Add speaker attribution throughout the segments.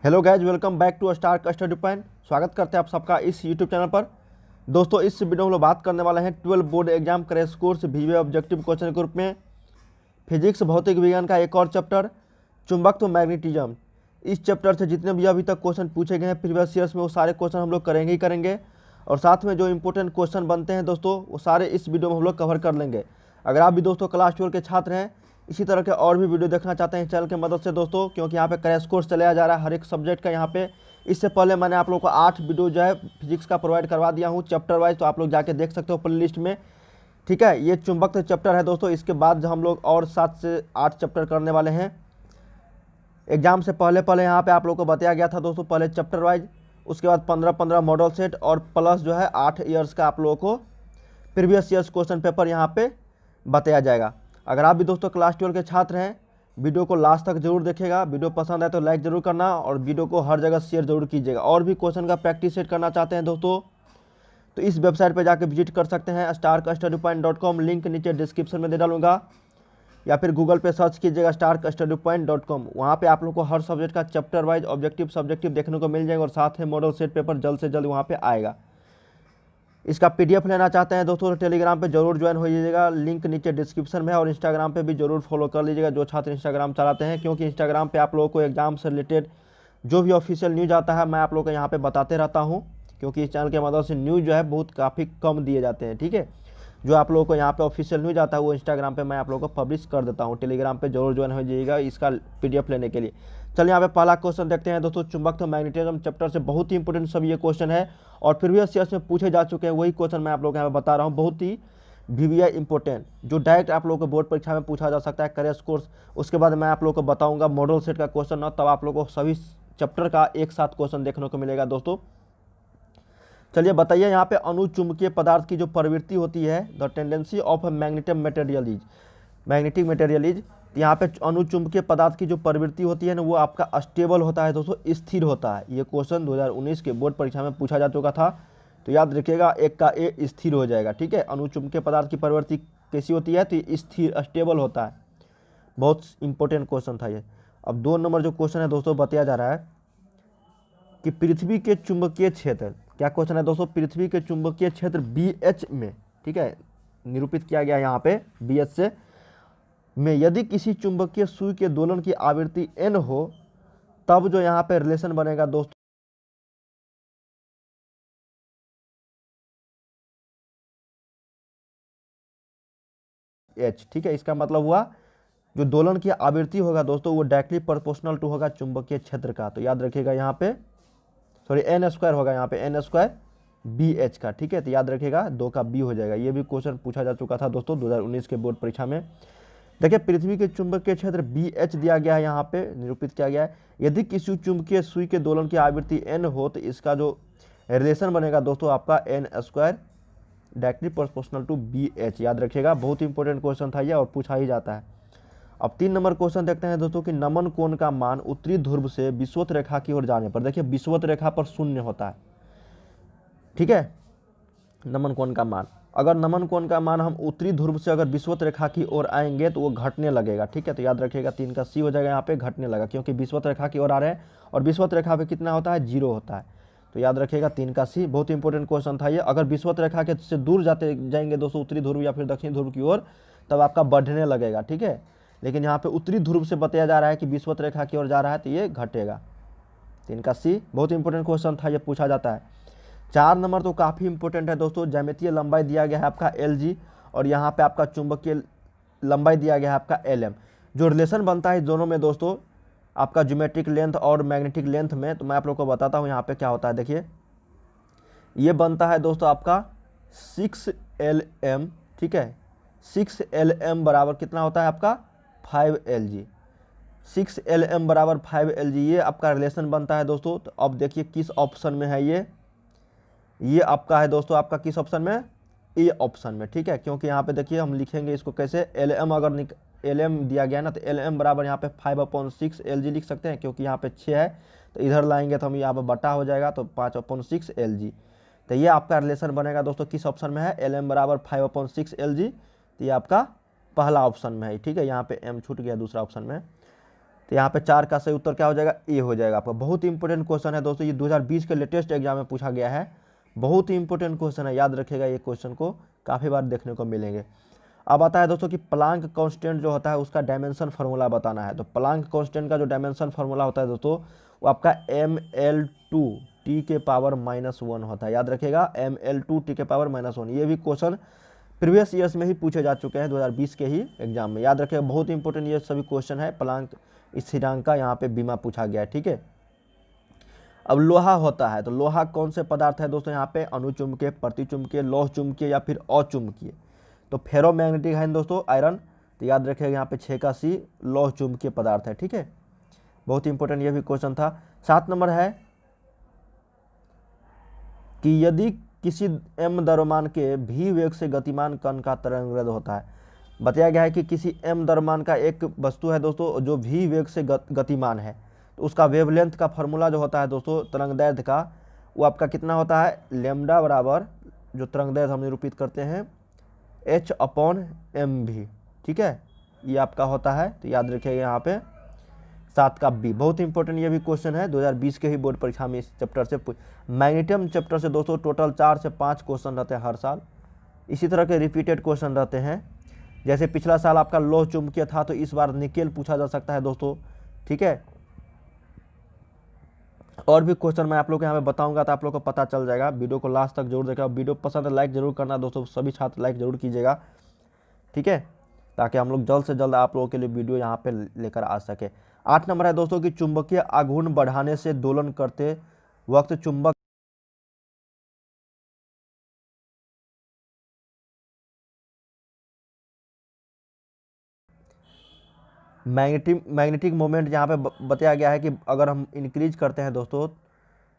Speaker 1: Hello guys, welcome back to star custody point. स्वागत करते हैं आप सबका इस यूट्यूब चैनल पर। दोस्तों, इस वीडियो में हम लोग बात करने वाले हैं 12 board exam crash course वीवीए objective question group में फिजिक्स भौतिक विज्ञान का एक और चैप्टर चुंबकत्व मैग्नेटिज्म। इस चैप्टर से जितने भी अभी तक क्वेश्चन पूछे गए हैं प्रीवियस ईयर्स में, वो सारे क्वेश्चन हम लोग करेंगे ही करेंगे। और साथ में जो इंपॉर्टेंट क्वेश्चन बनते हैं दोस्तों, वो सारे इस वीडियो में हम लोग कवर कर लेंगे। अगर आप भी दोस्तों क्लास 12 के छात्र हैं, इसी तरह के और भी वीडियो देखना चाहते हैं चैनल की मदद से दोस्तों, क्योंकि यहाँ पे क्रैश कोर्स चलाया जा रहा है हर एक सब्जेक्ट का। यहाँ पे इससे पहले मैंने आप लोगों को 8 वीडियो जो है फिजिक्स का प्रोवाइड करवा दिया हूँ चैप्टर वाइज, तो आप लोग जाके देख सकते हो प्ले लिस्ट में। ठीक है, ये चुंबकत्व चैप्टर है दोस्तों। इसके बाद हम लोग और 7 से 8 चैप्टर करने वाले हैं। एग्जाम से पहले पहले यहाँ पे आप लोग को बताया गया था दोस्तों, पहले चैप्टर वाइज, उसके बाद 15-15 मॉडल सेट और प्लस जो है 8 ईयर्स का आप लोगों को प्रीवियस ईयर्स क्वेश्चन पेपर यहाँ पे बताया जाएगा। अगर आप भी दोस्तों क्लास 12 के छात्र हैं, वीडियो को लास्ट तक जरूर देखिएगा। वीडियो पसंद आए तो लाइक जरूर करना और वीडियो को हर जगह शेयर जरूर कीजिएगा। और भी क्वेश्चन का प्रैक्टिस सेट करना चाहते हैं दोस्तों, तो इस वेबसाइट पर जाकर विजिट कर सकते हैं starkstudypoint.com। लिंक नीचे डिस्क्रिप्शन में दे डालूंगा, या फिर गूगल पे सर्च कीजिएगा starkstudypoint.com। वहाँ पे आप लोग को हर सब्जेक्ट का चैप्टर वाइज ऑब्जेक्टिव सब्जेक्टिव देखने को मिल जाएगा, और साथ में मॉडल सेट पेपर जल्द से जल्द वहाँ पे आएगा। इसका पीडीएफ लेना चाहते हैं दोस्तों, तो टेलीग्राम पे जरूर ज्वाइन हो जाइएगा। लिंक नीचे डिस्क्रिप्शन में है। और इंस्टाग्राम पे भी जरूर फॉलो कर लीजिएगा जो छात्र इंस्टाग्राम चलाते हैं, क्योंकि इंस्टाग्राम पे आप लोगों को एग्जाम से रिलेटेड जो भी ऑफिशियल न्यूज़ आता है मैं आप लोगों को यहाँ पे बताते रहता हूँ, क्योंकि इस चैनल के मदद से न्यूज़ जो है बहुत काफ़ी कम दिए जाते हैं। ठीक है, जो आप लोगों को यहाँ पे ऑफिशियल न्यूज़ आता है वो इंस्टाग्राम पे मैं आप लोगों को पब्लिश कर देता हूँ। टेलीग्राम पे जरूर ज्वाइन हो जाइएगा इसका पीडीएफ लेने के लिए। चलिए यहाँ पे पहला क्वेश्चन देखते हैं दोस्तों। चुंबकत्व मैग्नेटिज्म चैप्टर से बहुत ही इंपॉर्टेंट सब ये क्वेश्चन है, और प्रीवियस ईयर्स में पूछे जा चुके हैं वही क्वेश्चन मैं आप लोगों को यहाँ पे बता रहा हूँ। बहुत ही वीवीआई इंपॉर्टेंट, जो डायरेक्ट आप लोगों को बोर्ड परीक्षा में पूछा जा सकता है क्रैश कोर्स। उसके बाद मैं आप लोगों को बताऊँगा मॉडल सेट का क्वेश्चन, और तब आप लोगों को सभी चैप्टर का एक साथ क्वेश्चन देखने को मिलेगा दोस्तों। चलिए बताइए, यहाँ पे अनुचुंबकीय पदार्थ की जो प्रवृत्ति होती है, the tendency of magnetic material is, यहाँ पे अनुचुंबकीय पदार्थ की जो प्रवृत्ति होती है ना, वो आपका स्टेबल होता है दोस्तों, स्थिर होता है। ये क्वेश्चन 2019 के बोर्ड परीक्षा में पूछा जा चुका था, तो याद रखिएगा एक का ए स्थिर हो जाएगा। ठीक है, अनुचुंबकीय पदार्थ की प्रवृत्ति कैसी होती है, तो ये स्थिर स्टेबल होता है। बहुत इंपॉर्टेंट क्वेश्चन था ये। अब 2 नंबर जो क्वेश्चन है दोस्तों, बताया जा रहा है कि पृथ्वी के चुंबकीय क्षेत्र, क्या क्वेश्चन है दोस्तों, पृथ्वी के चुंबकीय क्षेत्र BH में, ठीक है, निरूपित किया गया यहाँ पे BH से, में यदि किसी चुंबकीय सुई के दोलन की आवृत्ति n हो, तब जो यहाँ पे रिलेशन बनेगा दोस्तों H। ठीक है, इसका मतलब हुआ जो दोलन की आवृत्ति होगा दोस्तों, वो डायरेक्टली प्रोपोर्शनल टू होगा चुंबकीय क्षेत्र का। तो याद रखिएगा यहाँ पे, सॉरी n² होगा यहाँ पे, n² BH का। ठीक है, तो याद रखिएगा 2 का B हो जाएगा। ये भी क्वेश्चन पूछा जा चुका था दोस्तों 2019 के बोर्ड परीक्षा में। देखिए, पृथ्वी के चुंबकीय क्षेत्र BH दिया गया है, यहाँ पे निरूपित किया गया है। यदि किसी चुंबकीय सुई के दोलन की आवृत्ति n हो, तो इसका जो रिलेशन बनेगा दोस्तों आपका n² directly proportional to BH। याद रखिएगा, बहुत इंपॉर्टेंट क्वेश्चन था ये, और पूछा ही जाता है। अब 3 नंबर क्वेश्चन देखते हैं दोस्तों कि नमन कोण का मान उत्तरी ध्रुव से विषुवत रेखा की ओर जाने पर, देखिए विषुवत रेखा पर 0 होता है। ठीक है, नमन कोण का मान, अगर नमन कोण का मान हम उत्तरी ध्रुव से अगर विषुवत रेखा की ओर आएंगे तो वो घटने लगेगा। ठीक है, तो याद रखिएगा 3 का C हो जाएगा यहाँ पे, घटने लगा, क्योंकि विषुवत रेखा की ओर आ रहे हैं, और विषुवत रेखा पे कितना होता है, 0 होता है। तो याद रखिएगा 3 का C। बहुत इंपॉर्टेंट क्वेश्चन था ये। अगर विषुवत रेखा के से दूर जाते जाएंगे दोस्तों, उत्तरी ध्रुव या फिर दक्षिण ध्रुव की ओर, तब आपका बढ़ने लगेगा। ठीक है, लेकिन यहाँ पे उत्तरी ध्रुव से बताया जा रहा है कि विषुवत रेखा की ओर जा रहा है, तो ये घटेगा। 3 का C। बहुत इंपॉर्टेंट क्वेश्चन था, ये पूछा जाता है। 4 नंबर तो काफ़ी इंपॉर्टेंट है दोस्तों। ज्यामितीय लंबाई दिया गया है आपका LG, और यहाँ पे आपका चुंबकीय लंबाई दिया गया है आपका LM। जो रिलेशन बनता है दोनों में दोस्तों, आपका ज्योमेट्रिक लेंथ और मैग्नेटिक लेंथ में, तो मैं आप लोग को बताता हूँ यहाँ पे क्या होता है। देखिए, ये बनता है दोस्तों आपका 6LM। ठीक है, 6LM बराबर कितना होता है आपका 5LG। 6LM बराबर 5LG, ये आपका रिलेशन बनता है दोस्तों। तो अब देखिए किस ऑप्शन में है ये आपका है दोस्तों, आपका किस ऑप्शन में, ए ऑप्शन में। ठीक है, क्योंकि यहाँ पे देखिए हम लिखेंगे इसको कैसे, LM अगर LM दिया गया ना, तो LM बराबर यहाँ पे 5/6 LG लिख सकते हैं, क्योंकि यहाँ पे 6 है, तो इधर लाएंगे तो हम यहाँ पे बटा हो जाएगा, तो 5/6 LG। तो ये आपका रिलेशन बनेगा दोस्तों किस ऑप्शन में है, LM बराबर 5/6 LG। तो ये आपका पहला ऑप्शन में है। ठीक है, यहाँ पे M छूट गया दूसरा ऑप्शन में। तो यहाँ पे 4 का सही उत्तर क्या हो जाएगा, ए हो जाएगा आपका। बहुत ही इंपॉर्टेंट क्वेश्चन है दोस्तों, ये 2020 के लेटेस्ट एग्जाम में पूछा गया है, बहुत ही इंपॉर्टेंट क्वेश्चन है, याद रखिएगा ये क्वेश्चन को काफ़ी बार देखने को मिलेंगे। अब आता है दोस्तों कि प्लांक कांस्टेंट जो होता है उसका डायमेंशन फार्मूला बताना है। तो प्लांक कांस्टेंट का जो डायमेंशन फार्मूला होता है दोस्तों वो आपका ml2 t के पावर -1 होता है, याद रखिएगा ml2 t के पावर -1। ये भी क्वेश्चन प्रीवियस ईयर्स में ही पूछे जा चुके हैं 2020 के ही एग्जाम में, याद रखिएगा बहुत इंपॉर्टेंट ये सभी क्वेश्चन है। प्लांक स्थिरांक का यहाँ पे बीमा पूछा गया है, ठीक है। अब लोहा होता है, तो लोहा कौन से पदार्थ है दोस्तों, यहाँ पे अनुचुंबकीय, प्रतिचुंबकीय, लौह चुंबकीय या फिर अचुंबकीय। तो फेरोमैग्नेटिक है दोस्तों आयरन, तो याद रखिएगा यहाँ पे 6 का सी लौह चुंबकीय पदार्थ है, ठीक है। बहुत इंपॉर्टेंट ये भी क्वेश्चन था। 7 नंबर है कि यदि किसी m द्रव्यमान के v वेग से गतिमान कण का तरंग होता है, बताया गया है कि किसी m द्रव्यमान का एक वस्तु है दोस्तों जो v वेग से गतिमान है, तो उसका वेवलेंथ का फॉर्मूला जो होता है दोस्तों तरंगदैर्घ्य का, वो आपका कितना होता है, लैम्डा बराबर जो तरंगदैर्घ्य हम निरूपित करते हैं h/mv, ठीक है, ये आपका होता है। तो याद रखिएगा यहाँ पे 7 का बी। बहुत इंपॉर्टेंट ये भी क्वेश्चन है, 2020 के ही बोर्ड परीक्षा में इस चैप्टर से, मैग्नेटियम चैप्टर से दोस्तों टोटल 4 से 5 क्वेश्चन रहते हैं हर साल, इसी तरह के रिपीटेड क्वेश्चन रहते हैं। जैसे पिछला साल आपका लौह चुंबकीय था, तो इस बार निकेल पूछा जा सकता है दोस्तों, ठीक है। और भी क्वेश्चन मैं आप लोग को यहाँ पे बताऊंगा, तो आप लोग को पता चल जाएगा। वीडियो को लास्ट तक जरूर देखा, वीडियो पसंद है लाइक जरूर करना दोस्तों, सभी छात्र लाइक जरूर कीजिएगा, ठीक है, ताकि हम लोग जल्द से जल्द आप लोगों के लिए वीडियो यहाँ पे लेकर आ सके। 8 नंबर है दोस्तों कि चुंबकीय आघूर्ण बढ़ाने से दोलन करते वक्त चुंबक मैग्नेटिक मोमेंट यहाँ पे बताया गया है कि अगर हम इंक्रीज करते हैं दोस्तों,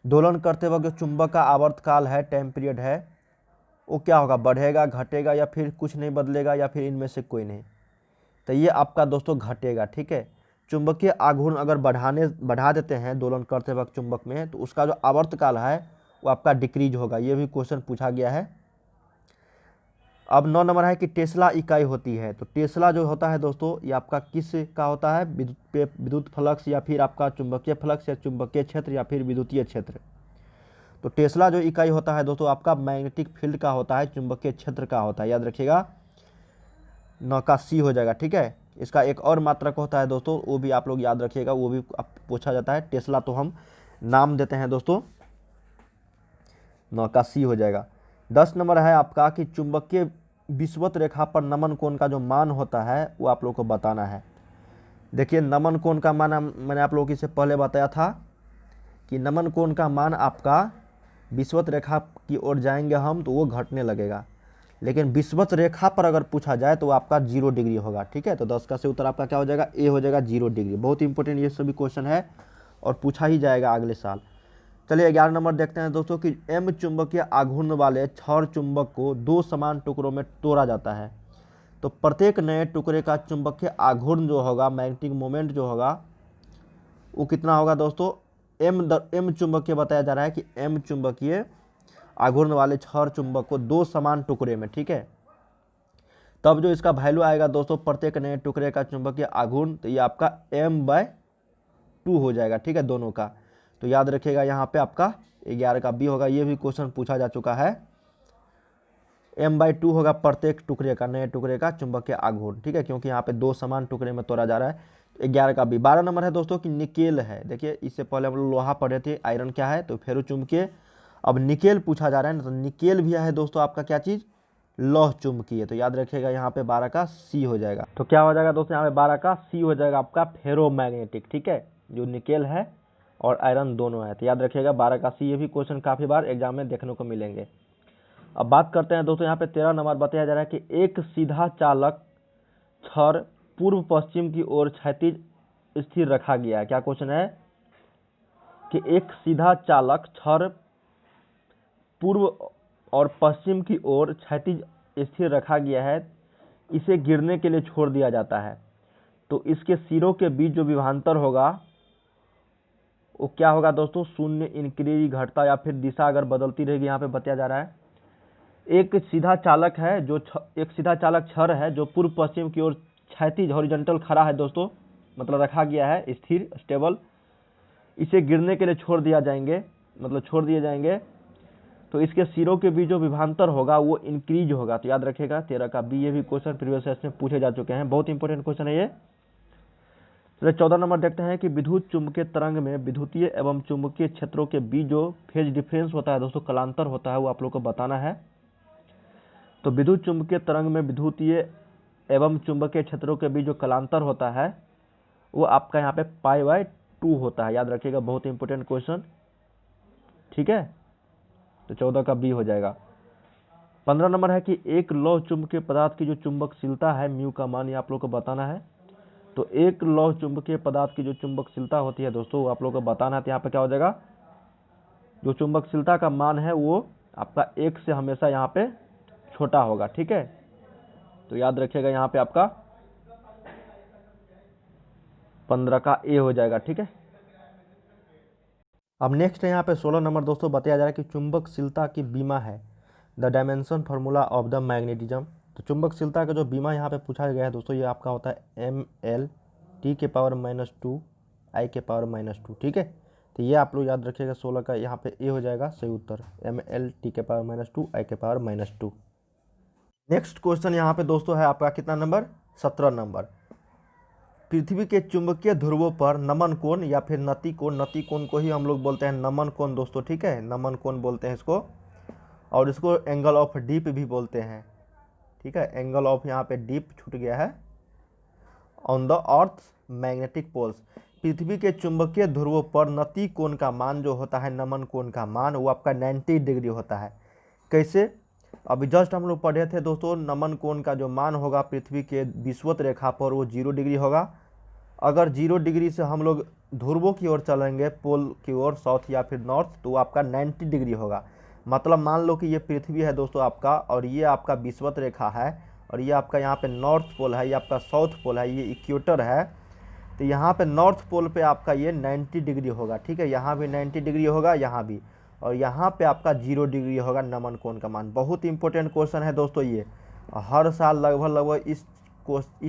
Speaker 1: दोलन करते वक्त जो चुंबक का आवर्तकाल है, टाइम पीरियड है, वो क्या होगा, बढ़ेगा, घटेगा या फिर कुछ नहीं बदलेगा या फिर इनमें से कोई नहीं। तो ये आपका दोस्तों घटेगा, ठीक है। चुंबकीय आघूर्ण अगर बढ़ा देते हैं दोलन करते वक्त चुंबक में, तो उसका जो आवर्तकाल है वो आपका डिक्रीज होगा, ये भी क्वेश्चन पूछा गया है। अब 9 नंबर है कि टेस्ला इकाई होती है। तो टेस्ला जो होता है दोस्तों ये आपका किस का होता है, विद्युत फ्लक्स या फिर आपका चुंबकीय फ्लक्स या चुंबकीय क्षेत्र या फिर विद्युतीय क्षेत्र। तो टेस्ला जो इकाई होता है दोस्तों आपका मैग्नेटिक फील्ड का होता है, चुंबकीय क्षेत्र का होता है, याद रखिएगा 9 का सी हो जाएगा, ठीक है। इसका एक और मात्रक होता है दोस्तों, वो भी आप लोग याद रखिएगा, वो भी पूछा जाता है। टेस्ला तो हम नाम देते हैं दोस्तों, 9 का सी हो जाएगा। 10 नंबर है आपका कि चुंबकीय विषुवत रेखा पर नमन कोण का जो मान होता है वो आप लोग को बताना है। देखिए नमन कोण का मान मैंने आप लोगों को इससे पहले बताया था कि नमन कोण का मान आपका विषुवत रेखा की ओर जाएंगे हम तो वो घटने लगेगा, लेकिन विषुवत रेखा पर अगर पूछा जाए तो वो आपका 0 डिग्री होगा, ठीक है। तो 10 का से उत्तर आपका क्या हो जाएगा, ए हो जाएगा 0 डिग्री। बहुत इंपॉर्टेंट ये सभी क्वेश्चन है और पूछा ही जाएगा अगले साल। चलिए 11 नंबर देखते हैं दोस्तों कि एम चुंबकीय आघूर्ण वाले क्षण चुंबक को 2 समान टुकड़ों में तोड़ा जाता है। तो प्रत्येक नए टुकड़े का चुंबकीय आघूर्ण जो होगा, मैग्नेटिक मोमेंट जो होगा वो कितना होगा दोस्तों, एम चुंबकीय बताया जा रहा है कि एम चुंबकीय आघूर्ण वाले क्षण चुंबक को 2 समान टुकड़े में, ठीक है। तब जो इसका वैल्यू आएगा दोस्तों प्रत्येक नए टुकड़े का चुंबकीय आघूर्ण, तो ये आपका m/2 हो जाएगा, ठीक है, दोनों का। तो याद रखिएगा यहाँ पे आपका 11 का बी होगा, ये भी क्वेश्चन पूछा जा चुका है। m/2 होगा प्रत्येक टुकड़े का, नए टुकड़े का चुंबकीय आघूर्ण, ठीक है, क्योंकि यहाँ पे 2 समान टुकड़े में तोड़ा जा रहा है। 11 का बी। 12 नंबर है दोस्तों कि निकेल है। देखिए इससे पहले हम लोग लोहा पढ़े थे, आयरन क्या है, तो फेरो चुंबकीय। अब निकेल पूछा जा रहा है ना, तो निकेल भी है दोस्तों आपका क्या चीज़, लौह चुंबकीय। तो याद रखिएगा यहाँ पे 12 का सी हो जाएगा। तो क्या हो जाएगा दोस्तों, यहाँ पे 12 का सी हो जाएगा आपका फेरोमैग्नेटिक, ठीक है, जो निकेल है और आयरन दोनों है। तो याद रखिएगा 12 का सी। ये भी क्वेश्चन काफ़ी बार एग्जाम में देखने को मिलेंगे। अब बात करते हैं दोस्तों, यहाँ पे 13 नंबर बताया जा रहा है कि एक सीधा चालक छड़ पूर्व पश्चिम की ओर क्षैतिज स्थिर रखा गया है। क्या क्वेश्चन है कि एक सीधा चालक छड़ पूर्व और पश्चिम की ओर क्षैतिज स्थिर रखा गया है, इसे गिरने के लिए छोड़ दिया जाता है। तो इसके सिरों के बीच जो विभवांतर होगा वो क्या होगा दोस्तों, शून्य, इंक्रीज, घटता या फिर दिशा अगर बदलती रहेगी। यहाँ पे बताया जा रहा है एक सीधा चालक है जो एक सीधा चालक छड़ है जो पूर्व पश्चिम की ओर क्षैतिज हॉरिजॉन्टल खड़ा है दोस्तों, मतलब रखा गया है स्थिर स्टेबल, इसे गिरने के लिए छोड़ दिए जाएंगे तो इसके सिरों के बीच जो विभवांतर होगा वो इंक्रीज होगा। तो याद रखिएगा 13 का बी। ये भी क्वेश्चन प्रीवियस ईयर में पूछे जा चुके हैं, बहुत इंपॉर्टेंट क्वेश्चन है ये। चलिए 14 नंबर देखते हैं कि विद्युत चुंबकीय तरंग में विद्युतीय एवं चुंबकीय क्षेत्रों के बीच जो फेज डिफरेंस होता है दोस्तों, कलांतर होता है, वो आप लोग को बताना है। तो विद्युत चुंबकीय तरंग में विद्युतीय एवं चुंबकीय क्षेत्रों के बीच जो कलांतर होता है वो आपका यहाँ पे π/2 होता है। याद रखिएगा, बहुत इंपॉर्टेंट क्वेश्चन, ठीक है। तो 14 का बी हो जाएगा। 15 नंबर है कि एक लौह चुंबकीय पदार्थ की जो चुंबकशीलता है म्यू का मान, ये आप लोग को बताना है। तो एक लौह चुंबकीय पदार्थ की जो चुंबकशीलता होती है दोस्तों, वो आप लोग को बताना है। तो यहाँ पे क्या हो जाएगा, जो चुंबकशीलता का मान है वो आपका 1 से हमेशा यहाँ पे छोटा होगा, ठीक है। तो याद रखिएगा यहाँ पे आपका 15 का ए हो जाएगा, ठीक है। अब नेक्स्ट है यहाँ पे 16 नंबर दोस्तों, बताया जा रहा है कि चुंबकशीलता की बीमा है the dimension formula of the magnetism. तो चुंबकशीलता का जो बीमा यहाँ पे पूछा गया है दोस्तों, ये आपका होता है mL(T⁻²) I⁻², ठीक है। तो ये आप लोग याद रखिएगा, 16 का यहाँ पे ए हो जाएगा सही उत्तर, mL(T⁻²) I⁻²। नेक्स्ट क्वेश्चन यहाँ पे दोस्तों है आपका कितना नंबर, 17 नंबर। पृथ्वी के चुंबकीय ध्रुवों पर नमन कोण या फिर नति कोण को ही हम लोग बोलते हैं नमन कोण दोस्तों, ठीक है। नमन कोण बोलते हैं इसको, और इसको एंगल ऑफ डीप भी बोलते हैं, ठीक है। एंगल ऑफ यहाँ पे डीप छूट गया है। On the earth magnetic poles, पृथ्वी के चुंबकीय ध्रुवों पर नति कोण का मान जो होता है, नमन कोण का मान, वो आपका 90 डिग्री होता है। कैसे, अभी जस्ट हम लोग पढ़े थे दोस्तों, नमन कोण का जो मान होगा पृथ्वी के विषुवत रेखा पर वो 0 डिग्री होगा। अगर 0 डिग्री से हम लोग ध्रुवों की ओर चलेंगे, पोल की ओर, साउथ या फिर नॉर्थ, तो आपका 90 डिग्री होगा। मतलब मान लो कि ये पृथ्वी है दोस्तों आपका, और ये आपका विषुवत रेखा है, और ये आपका यहाँ पे नॉर्थ पोल है, ये आपका साउथ पोल है, ये इक्वेटर है। तो यहाँ पे नॉर्थ पोल पे आपका ये 90 डिग्री होगा, ठीक है। यहाँ भी 90 डिग्री होगा, यहाँ भी, और यहाँ पे आपका 0 डिग्री होगा नमन कोण का मान। बहुत इंपॉर्टेंट क्वेश्चन है दोस्तों ये, हर साल लगभग इस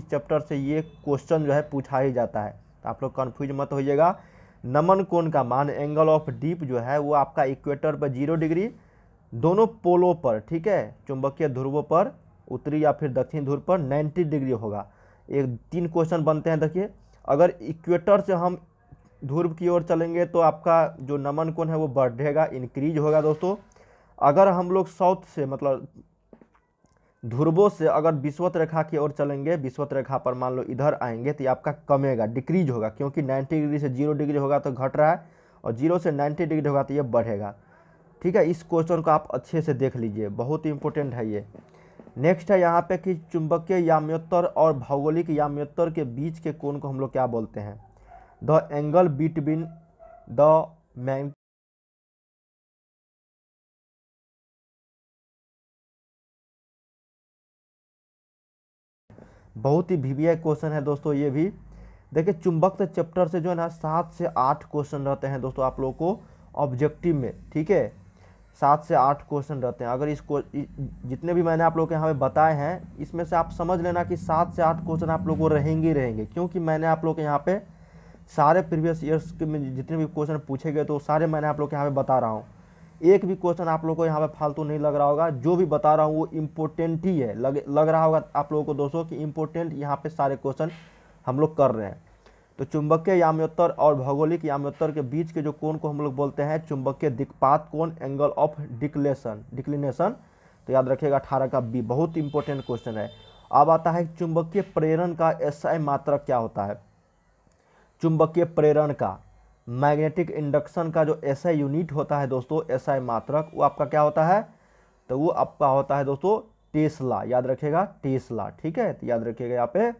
Speaker 1: चैप्टर से ये क्वेश्चन जो है पूछा ही जाता है। तो आप लोग कन्फ्यूज मत होइएगा। नमन कोण का मान, एंगल ऑफ डीप जो है वो आपका इक्वेटर पर 0 डिग्री, दोनों पोलों पर, ठीक है, चुंबकीय ध्रुवों पर, उत्तरी या फिर दक्षिणी ध्रुव पर 90 डिग्री होगा। एक 3 क्वेश्चन बनते हैं, देखिए। अगर इक्वेटर से हम ध्रुव की ओर चलेंगे तो आपका जो नमन कोण है वो बढ़ेगा, इंक्रीज होगा दोस्तों। अगर हम लोग साउथ से मतलब ध्रुवों से अगर विषुवत रेखा की ओर चलेंगे, विषुवत रेखा पर मान लो इधर आएंगे, तो ये आपका कमेगा, डिक्रीज होगा, क्योंकि 90 डिग्री से 0 डिग्री होगा तो घट रहा है, और 0 से 90 डिग्री होगा तो ये बढ़ेगा, ठीक है। इस क्वेश्चन को आप अच्छे से देख लीजिए, बहुत इंपॉर्टेंट है ये। नेक्स्ट है यहाँ पे कि चुंबकीय याम्योत्तर और भौगोलिक याम्योत्तर के बीच के कोण को हम लोग क्या बोलते हैं, the angle between the mag बहुत ही वीवीआई क्वेश्चन है दोस्तों ये भी। देखिए चुंबक चैप्टर से जो है ना 7 से 8 क्वेश्चन रहते हैं दोस्तों आप लोगों को ऑब्जेक्टिव में, ठीक है। 7 से 8 क्वेश्चन रहते हैं। अगर इसको जितने भी मैंने आप लोगों के यहाँ पे बताए हैं, इसमें से आप समझ लेना कि 7 से 8 क्वेश्चन आप लोगों को रहेंगे ही रहेंगे, क्योंकि मैंने आप लोग के यहाँ पे सारे प्रीवियस ईयर्स के में जितने भी क्वेश्चन पूछे गए तो सारे मैंने आप लोग के यहाँ पे बता रहा हूँ। एक भी क्वेश्चन आप लोगों को यहाँ पे फालतू नहीं लग रहा होगा, जो भी बता रहा हूँ वो इम्पोर्टेंट ही है। लग रहा होगा आप लोगों को दोस्तों कि इम्पोर्टेंट यहाँ पे सारे क्वेश्चन हम लोग कर रहे हैं। तो चुंबकीय याम्योत्तर और भौगोलिक याम्योत्तर के बीच के जो कोण को हम लोग बोलते हैं चुंबकीय दिक्पात कोण, एंगल ऑफ डिक्लिनेशन। तो याद रखिएगा 18 का बी, बहुत इंपॉर्टेंट क्वेश्चन है। अब आता है चुंबकीय प्रेरण का एसआई मात्रक क्या होता है। चुंबकीय प्रेरण का, मैग्नेटिक इंडक्शन का जो एसआई यूनिट होता है दोस्तों, एसआई मात्रक, वो आपका क्या होता है, तो वो आपका होता है दोस्तों टेस्ला। याद रखिएगा टेस्ला, ठीक है। तो याद रखिएगा यहाँ पे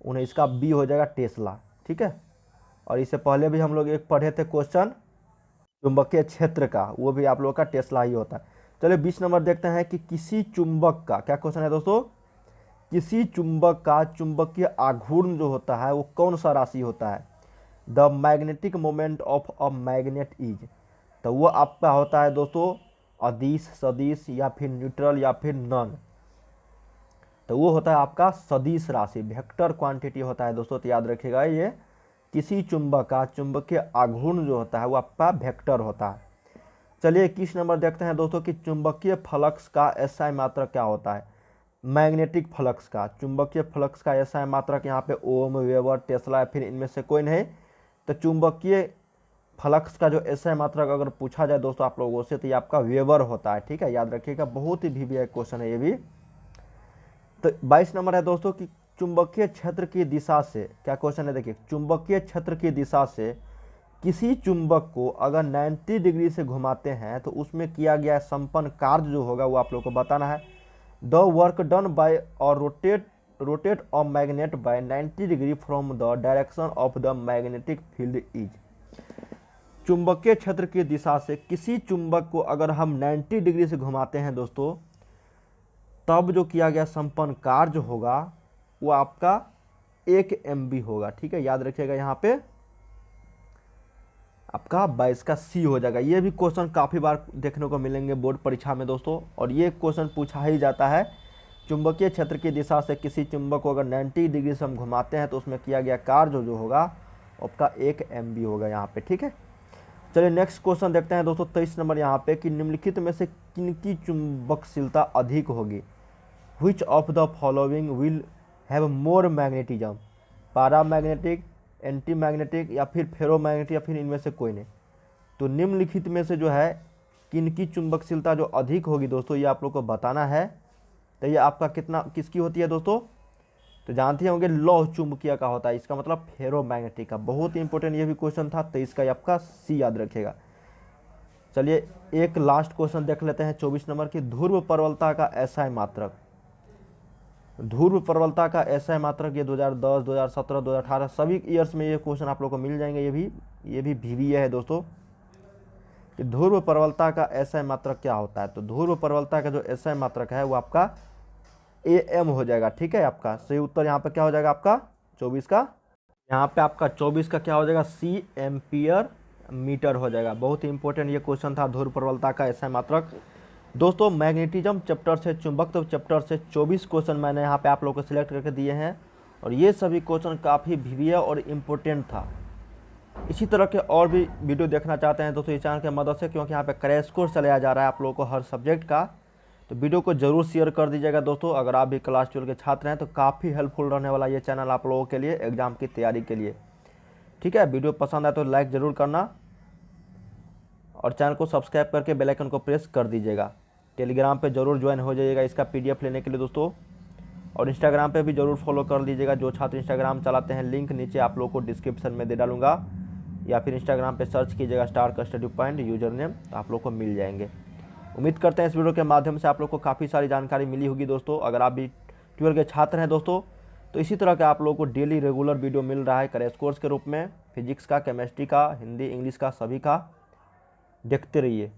Speaker 1: 19 का बी हो जाएगा टेस्ला, ठीक है। और इससे पहले भी हम लोग एक पढ़े थे क्वेश्चन चुंबकीय क्षेत्र का, वो भी आप लोग का टेस्ला ही होता है। चलिए 20 नंबर देखते हैं कि किसी चुंबक का, क्या क्वेश्चन है दोस्तों, किसी चुंबक का चुंबकीय आघूर्ण जो होता है वो कौन सा राशि होता है। The magnetic moment of a magnet is, तो वो आपका होता है दोस्तों अदिश, सदिश या फिर न्यूट्रल या फिर नन। तो वो होता है आपका सदिश राशि, वेक्टर क्वांटिटी होता है दोस्तों। तो याद रखिएगा ये किसी चुंबक का चुंबकीय आघूर्ण जो होता है वो आपका वेक्टर होता है। चलिए 21 नंबर देखते हैं दोस्तों कि चुंबकीय फ्लक्स का एसआई मात्रक क्या होता है। मैग्नेटिक फ्लक्स का, चुंबकीय फ्लक्स का एसआई मात्रक यहाँ पे ओम, वेबर, टेस्ला या फिर इनमें से कोई नहीं। तो चुंबकीय फ्लक्स का जो एसआई मात्रक अगर पूछा जाए दोस्तों आप लोगों से, तो ये आपका वेबर होता है। ठीक है, याद रखिएगा, बहुत ही वीवीआई क्वेश्चन है ये भी। तो 22 नंबर है दोस्तों कि चुंबकीय क्षेत्र की दिशा से, क्या क्वेश्चन है देखिए, चुंबकीय क्षेत्र की दिशा से किसी चुंबक को अगर 90 डिग्री से घुमाते हैं तो उसमें किया गया संपन्न कार्य जो होगा वो आप लोग को बताना है। द वर्क डन बाय और rotate a magnet by 90 degree from the direction of the magnetic field is. चुंबकीय क्षेत्र की दिशा से किसी चुंबक को अगर हम 90 डिग्री से घुमाते हैं दोस्तों, तब जो किया गया संपन्न कार्य होगा वो आपका 1 MB होगा। ठीक है, याद रखिएगा, यहाँ पे आपका 22 का सी हो जाएगा। ये भी क्वेश्चन काफ़ी बार देखने को मिलेंगे बोर्ड परीक्षा में दोस्तों, और ये क्वेश्चन पूछा ही जाता है। चुंबकीय क्षेत्र की दिशा से किसी चुंबक को अगर 90 डिग्री से हम घुमाते हैं तो उसमें किया गया कार्य जो होगा आपका 1 MB होगा यहाँ पे। ठीक है, चलिए नेक्स्ट क्वेश्चन देखते हैं दोस्तों 23 नंबर यहाँ पे कि निम्नलिखित में से किनकी चुंबकशीलता अधिक होगी। Which of the following will have more magnetism, paramagnetic, anti magnetic या फिर फेरोमैग्नेटिक या फिर इनमें से कोई नहीं। तो निम्नलिखित में से जो है किनकी चुंबकशीलता जो अधिक होगी दोस्तों, ये आप लोग को बताना है। तो ये आपका किसकी होती है दोस्तों, तो जानते होंगे लौह चुंबकीय का होता है, इसका मतलब फेरोमैग्नेटिक का। बहुत इंपॉर्टेंट ये भी क्वेश्चन था, तो इसका आपका सी याद रखेगा। चलिए एक लास्ट क्वेश्चन देख लेते हैं 24 नंबर की ध्रुव प्रबलता का एसआई मात्रक। ध्रुव प्रबलता का एसआई मात्रक ये 2010, 2017, 2018 सभी ईयर्स में ये क्वेश्चन आप लोग को मिल जाएंगे। ये भी वीवीए है दोस्तों कि ध्रुव प्रबलता का एसआई मात्रक क्या होता है। तो ध्रुव प्रबलता का जो एसआई मात्रक है वो आपका AM हो जाएगा। ठीक है, आपका सही उत्तर यहाँ पे क्या हो जाएगा आपका 24 का, यहाँ पे आपका 24 का क्या हो जाएगा, सी एम्पियर मीटर हो जाएगा। बहुत ही इंपॉर्टेंट ये क्वेश्चन था ध्रुव प्रबलता का एसआई मात्रक। दोस्तों मैग्नेटिज्म चैप्टर से, चुंबकत्व चैप्टर से 24 क्वेश्चन मैंने यहाँ पे आप लोगों को सिलेक्ट करके दिए हैं, और ये सभी क्वेश्चन काफ़ी वीवीए और इम्पोर्टेंट था। इसी तरह के और भी वीडियो देखना चाहते हैं दोस्तों इस चैनल की मदद से, क्योंकि यहाँ पे क्रैश कोर्स चलाया जा रहा है आप लोगों को हर सब्जेक्ट का। तो वीडियो को जरूर शेयर कर दीजिएगा दोस्तों। अगर आप भी क्लास 12 के छात्र हैं तो काफ़ी हेल्पफुल रहने वाला ये चैनल आप लोगों के लिए एग्जाम की तैयारी के लिए। ठीक है, वीडियो पसंद आए तो लाइक ज़रूर करना और चैनल को सब्सक्राइब करके बेल आइकन को प्रेस कर दीजिएगा। टेलीग्राम पे जरूर ज्वाइन हो जाइएगा इसका PDF लेने के लिए दोस्तों, और इंस्टाग्राम पे भी जरूर फॉलो कर लीजिएगा। जो छात्र इंस्टाग्राम चलाते हैं लिंक नीचे आप लोगों को डिस्क्रिप्शन में दे डालूंगा, या फिर इंस्टाग्राम पे सर्च कीजिएगा star study point user name, तो आप लोग को मिल जाएंगे। उम्मीद करते हैं इस वीडियो के माध्यम से आप लोग को काफ़ी सारी जानकारी मिली होगी दोस्तों। अगर आप भी 12 के छात्र हैं दोस्तों, तो इसी तरह के आप लोगों को डेली रेगुलर वीडियो मिल रहा है क्रैश कोर्स के रूप में। फिजिक्स का, केमिस्ट्री का, हिंदी, इंग्लिश का, सभी का देखते रहिए।